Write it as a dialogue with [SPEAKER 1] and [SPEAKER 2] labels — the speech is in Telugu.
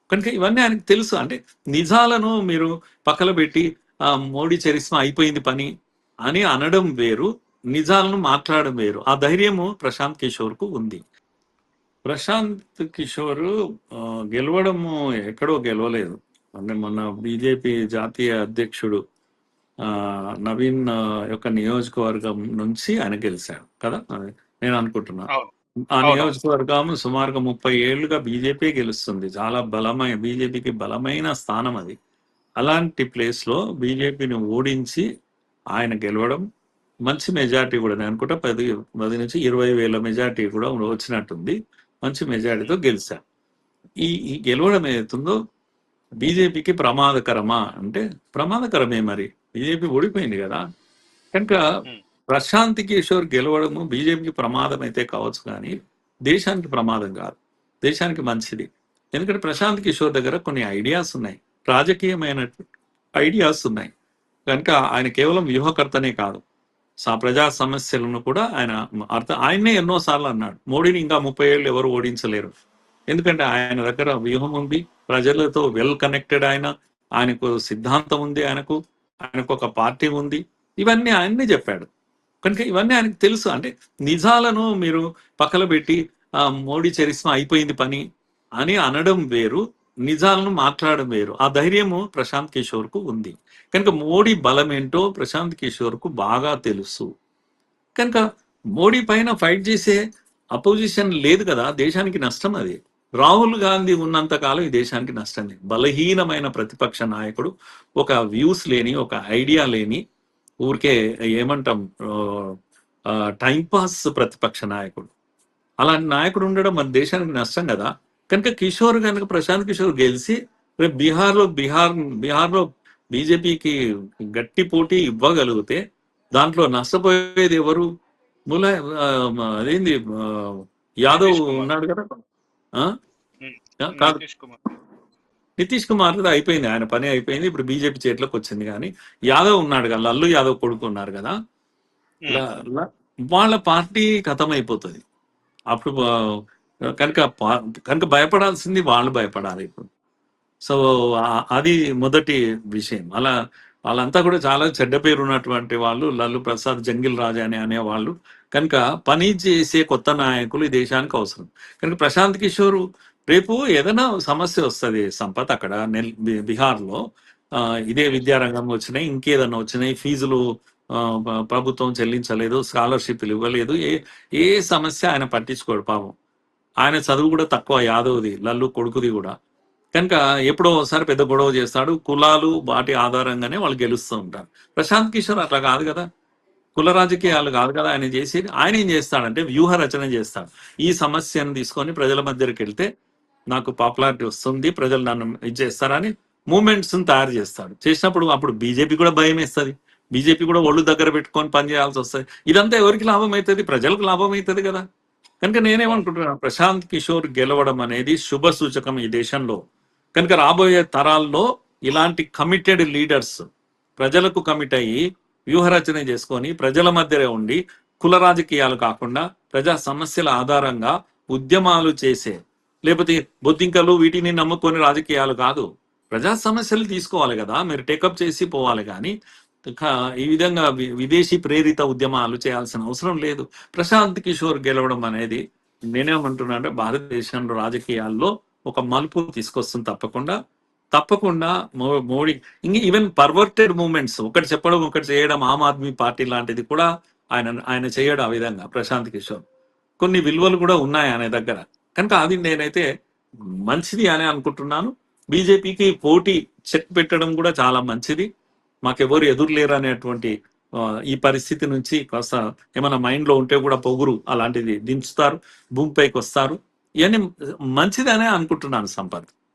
[SPEAKER 1] కనుక ఇవన్నీ ఆయనకు తెలుసు. అంటే నిజాలను మీరు పక్కన పెట్టి మోడీ చరిస్మా అయిపోయింది పని అని అనడం వేరు, నిజాలను మాట్లాడడం వేరు. ఆ ధైర్యము ప్రశాంత్ కిషోర్‌కు ఉంది. ప్రశాంత్ కిషోర్ గెలవడము ఎక్కడో గెలవలేదు. అంటే మొన్న బీజేపీ జాతీయ అధ్యక్షుడు నవీన్ యొక్క నియోజకవర్గం నుంచి ఆయన గెలిచాడు కదా! అని నేను అనుకుంటున్నా.
[SPEAKER 2] అవును.
[SPEAKER 1] ఆ
[SPEAKER 2] అవునవును.
[SPEAKER 1] నియోజకవర్గం సుమారుగా 30 ఏళ్లుగా బీజేపీ గెలుస్తుంది. చాలా బీజేపీకి బలమైన స్థానం అది. అలాంటి ప్లేస్‌లో బీజేపీని ఓడించి ఆయన గెలవడం మంచి మెజారిటీ కూడా. నేను అనుకుంటా 10-20 వేల మెజారిటీ కూడా వచ్చినట్టుంది. మంచి మెజారిటీతో గెలిచారు. ఈ గెలవడం ఏదైతుందో బీజేపీకి ప్రమాదకరమా అంటే ప్రమాదకరమే మరి. బీజేపీ ఓడిపోయింది కదా! కనుక
[SPEAKER 2] హ్మ్.
[SPEAKER 1] ప్రశాంత్ కిషోర్ గెలవడము బీజేపీకి ప్రమాదం అయితే కావచ్చు కానీ దేశానికి ప్రమాదం కాదు. దేశానికి మంచిది. ఎందుకంటే ప్రశాంత్ కిషోర్ దగ్గర కొన్ని ఐడియాస్ ఉన్నాయి. రాజకీయమైన ఐడియాస్ ఉన్నాయి. కనుక ఆయన కేవలం వ్యూహకర్తనే కాదు. ప్రజా సమస్యలను కూడా ఆయన్నే ఎన్నోసార్లు అన్నాడు. మోడీని ఇంకా 30 ఏళ్ళు ఎవరు ఓడించలేరు. ఎందుకంటే ఆయన దగ్గర వ్యూహం ఉంది. ప్రజలతో వెల్ కనెక్టెడ్ ఆయన. ఆయనకు సిద్ధాంతం ఉంది. ఆయనకు ఒక పార్టీ ఉంది. ఇవన్నీ ఆయన్నే చెప్పాడు. కనుక ఇవన్నీ ఆయనకు తెలుసు. అంటే నిజాలను మీరు పక్కన పెట్టి మోడీ చరిస్మా అయిపోయింది పని అని అనడం వేరు, నిజాలను మాట్లాడడం వేరు. ఆ ధైర్యము ప్రశాంత్ కిషోర్‌కు ఉంది. కనుక మోడీ బలం ఏంటో ప్రశాంత్ కిషోర్‌కు బాగా తెలుసు. కనుక మోడీ పైన ఫైట్ చేసే అపోజిషన్ లేదు కదా! దేశానికి నష్టం అది. రాహుల్ గాంధీ ఉన్నంత కాలం ఈ దేశానికి నష్టం లేదు. బలహీనమైన ప్రతిపక్ష నాయకుడు, ఒక వ్యూస్ లేని, ఒక ఐడియా లేని, ఊరికే ఏమంటాం టైం పాస్ ప్రతిపక్ష నాయకుడు. అలాంటి నాయకుడు ఉండడం మన దేశానికి నష్టం కదా! కనుక కనుక ప్రశాంత్ కిషోర్ గెలిచి రేపు బీహార్‌లో బీజేపీకి గట్టి పోటీ ఇవ్వగలిగితే దాంట్లో నష్టపోయేది ఎవరు? అదేంది యాదవ్
[SPEAKER 2] నితీష్ కుమార్.
[SPEAKER 1] ఉన్నాడు కదా! ఆ?
[SPEAKER 2] హ్మ్.
[SPEAKER 1] కాదు,
[SPEAKER 2] నితీష్ కుమార్.
[SPEAKER 1] నితీష్ కుమార్ అయిపోయింది. ఆయన పని అయిపోయింది. ఇప్పుడు బీజేపీ చేతిలోకి వచ్చింది. కానీ యాదవ్ ఉన్నాడు కదా, లల్లు యాదవ్ కొడుకు ఉన్నారు కదా,
[SPEAKER 2] హ్మ్.
[SPEAKER 1] వాళ్ళ పార్టీ అయిపోతుంది. అప్పుడు కనుక కనుక భయపడాల్సింది వాళ్ళు భయపడాలి ఇప్పుడు. సో అది మొదటి విషయం. వాళ్ళంతా కూడా చాలా చెడ్డ పేరు ఉన్నటువంటి వాళ్ళు. లల్లు ప్రసాద్, జంగిల్ రాజా అని అనేవాళ్ళు. కనుక పని చేసే కొత్త నాయకులు ఈ దేశానికి అవసరం. కనుక ప్రశాంత్ కిషోర్ రేపు ఏదైనా సమస్య వస్తుంది సంపత్ అక్కడ బీహార్లో, ఇదే విద్యారంగం వచ్చినాయి, ఇంకేదన్నా వచ్చినాయి, ఫీజులు ప్రభుత్వం చెల్లించలేదు, స్కాలర్షిప్లు ఇవ్వలేదు, ఏ సమస్య ఆయన పట్టించుకోడు పాపం. ఆయన చదువు కూడా తక్కువ, యాదవ్ది, లల్లు కొడుకుది కూడా. కనుక ఎప్పుడో ఒకసారి పెద్ద గొడవ చేస్తాడు. కులాలు వాటి ఆధారంగానే వాళ్ళు గెలుస్తూ ఉంటారు. ప్రశాంత్ కిషోర్ అట్లా కాదు కదా, కుల రాజకీయాలు కాదు కదా ఆయన చేసేది. ఆయన ఏం చేస్తాడంటే వ్యూహ రచన చేస్తాడు. ఈ సమస్యను తీసుకొని ప్రజల మధ్యకి వెళ్తే నాకు పాపులారిటీ వస్తుంది, ప్రజలు నన్ను ఇది చేస్తారని మూమెంట్స్ తయారు చేస్తాడు. చేసినప్పుడు అప్పుడు బీజేపీ కూడా భయం వేస్తుంది. బీజేపీ కూడా ఒళ్ళు దగ్గర పెట్టుకొని పనిచేయాల్సి వస్తుంది. ఇదంతా ఎవరికి లాభం అవుతుంది? ప్రజలకు లాభం అవుతుంది కదా. కనుక నేనేమనుకుంటున్నాను, ప్రశాంత్ కిషోర్ గెలవడం అనేది శుభ సూచకం ఈ దేశంలో. కనుక రాబోయే తరాల్లో ఇలాంటి కమిటెడ్ లీడర్స్ ప్రజలకు కమిట్ అయ్యి వ్యూహరచన చేసుకొని ప్రజల మధ్యలో ఉండి కుల రాజకీయాలు కాకుండా ప్రజా సమస్యల ఆధారంగా ఉద్యమాలు చేసే, లేకపోతే బొద్దింకలు వీటిని నమ్ముకొని రాజకీయాలు కాదు, ప్రజా సమస్యలు తీసుకోవాలి కదా, మీరు టేకప్ చేసి పోవాలి. కానీ ఈ విధంగా విదేశీ ప్రేరిత ఉద్యమాలు చేయాల్సిన అవసరం లేదు. ప్రశాంత్ కిషోర్ గెలవడం అనేది నేనేమంటున్నా అంటే భారతదేశంలో రాజకీయాల్లో ఒక మలుపు తీసుకొస్తుంది. తప్పకుండా మోడీ ఈవెన్ పర్వర్టెడ్ మూమెంట్స్, ఒకటి చెప్పడం ఒకటి చేయడం, ఆమ్ ఆద్మీ పార్టీ లాంటిది కూడా ఆయన చేయడం. ఆ విధంగా ప్రశాంత్ కిషోర్ కొన్ని విలువలు కూడా ఉన్నాయి ఆయన దగ్గర. కనుక అది నేనైతే మంచిది అని అనుకుంటున్నాను. బీజేపీకి పోటీ చెక్ పెట్టడం కూడా చాలా మంచిది. మాకెవరు ఎదురులేరు అనేటువంటి ఈ పరిస్థితి నుంచి కాస్త ఏమైనా మైండ్ లో ఉంటే కూడా పొగురు అలాంటిది దించుతారు, భూమిపైకి వస్తారు. ఇవన్నీ మంచిదనే అనుకుంటున్నాను సంపత్.